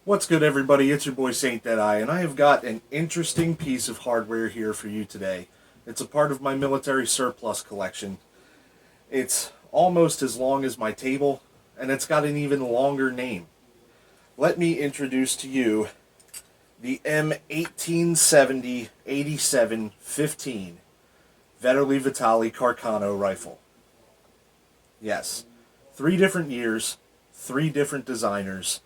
What's good, everybody? It's your boy Saint Deadeye, and I have got an interesting piece of hardware here for you today. It's a part of my military surplus collection. It's almost as long as my table, and it's got an even longer name. Let me introduce to you the M1870 87-15 Vetterli-Vitali-Carcano rifle. Yes, 3 different years, 3 different designers,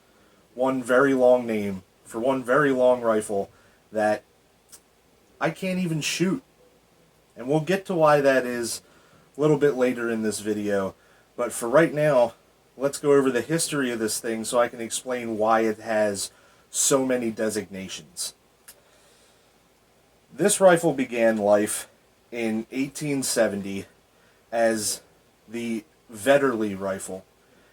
one very long name for one very long rifle that I can't even shoot. And we'll get to why that is a little bit later in this video. But for right now, let's go over the history of this thing so I can explain why it has so many designations. This rifle began life in 1870 as the Vetterli rifle.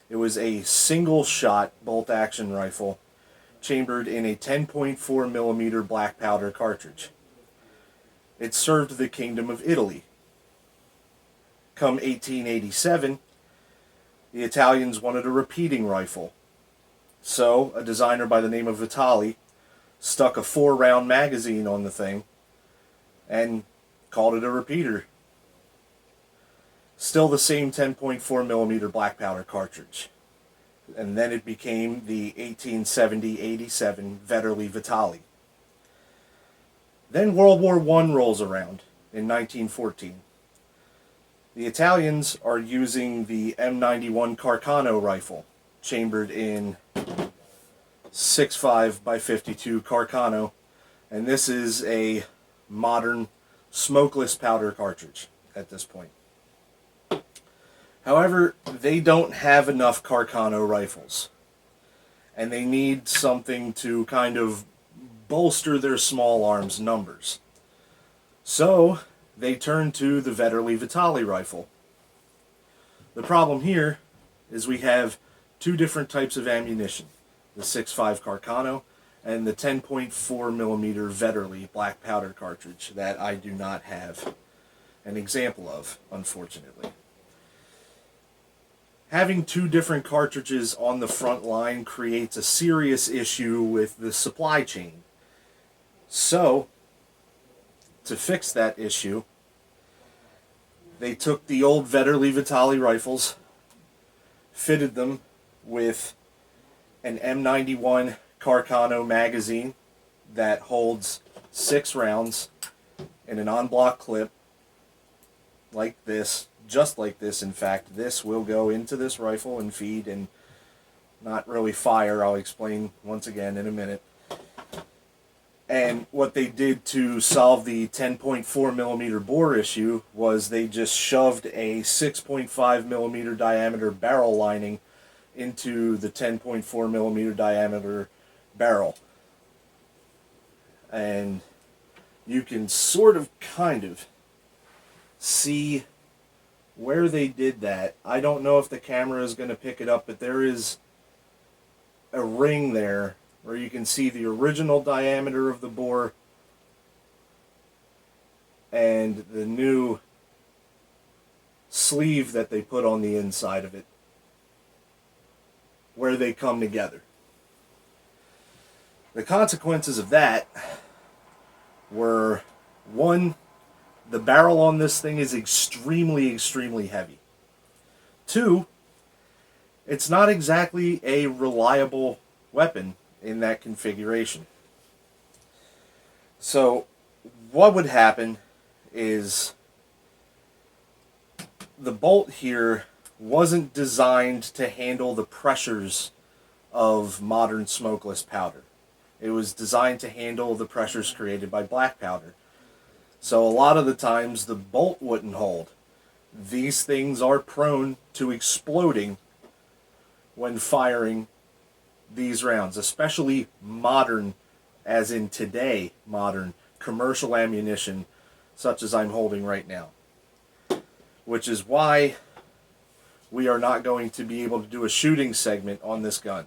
It was a single-shot bolt-action rifle chambered in a 10.4 millimeter black powder cartridge. It served the Kingdom of Italy. Come 1887, the Italians wanted a repeating rifle. So, a designer by the name of Vitali stuck a 4-round magazine on the thing and called it a repeater. Still the same 10.4 millimeter black powder cartridge. And then it became the 1870-87 Vetterli-Vitali. Then World War I rolls around in 1914. The Italians are using the M91 Carcano rifle, chambered in 6.5 by 52 Carcano, and this is a modern smokeless powder cartridge at this point. However, they don't have enough Carcano rifles, and they need something to kind of bolster their small arms numbers. So, they turn to the Vetterli-Vitali rifle. The problem here is we have 2 different types of ammunition, the 6.5 Carcano and the 10.4 millimeter Vetterli black powder cartridge that I do not have an example of, unfortunately. Having 2 different cartridges on the front line creates a serious issue with the supply chain. So, to fix that issue, they took the old Vetterli-Vitali rifles, fitted them with an M91 Carcano magazine that holds 6 rounds in an en-bloc clip like this. Just like this, in fact. This will go into this rifle and feed and not really fire. I'll explain once again in a minute. And what they did to solve the 10.4 millimeter bore issue was they just shoved a 6.5 millimeter diameter barrel lining into the 10.4 millimeter diameter barrel. And you can sort of kind of see where they did that. I don't know if the camera is going to pick it up, but there is a ring there where you can see the original diameter of the bore and the new sleeve that they put on the inside of it, where they come together. The consequences of that were, 1, the barrel on this thing is extremely, extremely heavy. 2, it's not exactly a reliable weapon in that configuration. So, what would happen is the bolt here wasn't designed to handle the pressures of modern smokeless powder. It was designed to handle the pressures created by black powder. So a lot of the times the bolt wouldn't hold. These things are prone to exploding when firing these rounds, especially modern, as in today, modern commercial ammunition such as I'm holding right now. Which is why we are not going to be able to do a shooting segment on this gun.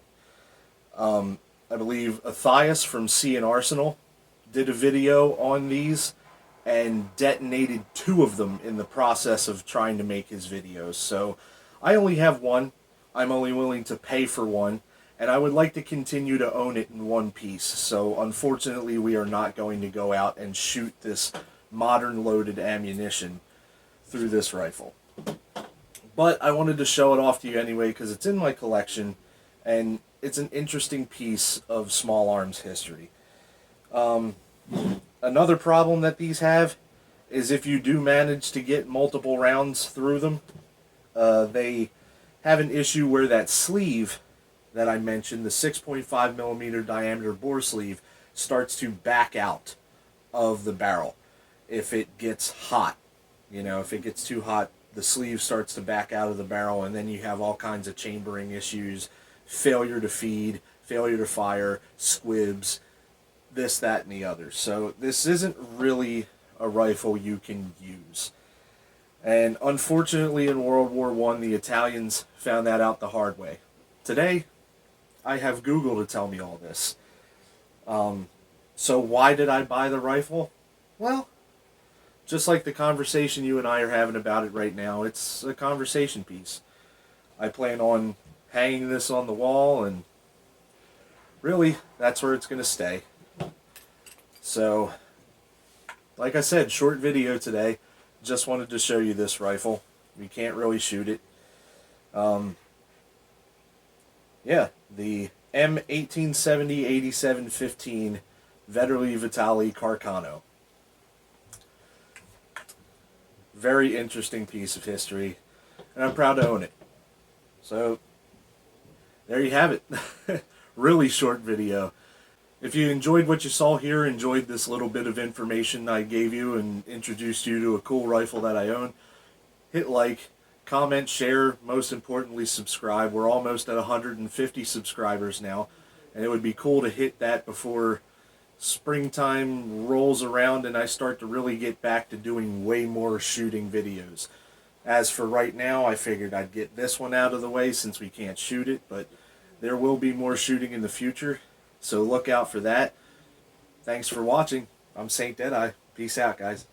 I believe Athias from Sea and Arsenal did a video on these and detonated 2 of them in the process of trying to make his videos. So I only have one. I'm only willing to pay for one, and I would like to continue to own it in one piece. So unfortunately, we are not going to go out and shoot this modern loaded ammunition through this rifle. But I wanted to show it off to you anyway because it's in my collection, and it's an interesting piece of small arms history. Another problem that these have is if you do manage to get multiple rounds through them, they have an issue where that sleeve that I mentioned, the 6.5 millimeter diameter bore sleeve, starts to back out of the barrel if it gets hot. You know, if it gets too hot, the sleeve starts to back out of the barrel, and then you have all kinds of chambering issues, failure to feed, failure to fire, squibs, this, that, and the other. So this isn't really a rifle you can use. And unfortunately, in World War I, the Italians found that out the hard way. Today, I have Google to tell me all this. So why did I buy the rifle? Well, just like the conversation you and I are having about it right now, it's a conversation piece. I plan on hanging this on the wall, and really, that's where it's going to stay. So, like I said, short video today. Just wanted to show you this rifle. You can't really shoot it. Yeah, the M1870-8715 Vetterli-Vitali-Carcano. Very interesting piece of history, and I'm proud to own it. So, there you have it. Really short video. If you enjoyed what you saw here, enjoyed this little bit of information I gave you and introduced you to a cool rifle that I own, hit like, comment, share, most importantly subscribe. We're almost at 150 subscribers now, and it would be cool to hit that before springtime rolls around and I start to really get back to doing way more shooting videos. As for right now, I figured I'd get this one out of the way since we can't shoot it, but there will be more shooting in the future, so look out for that. Thanks for watching. I'm Saint Deadeye. Peace out, guys.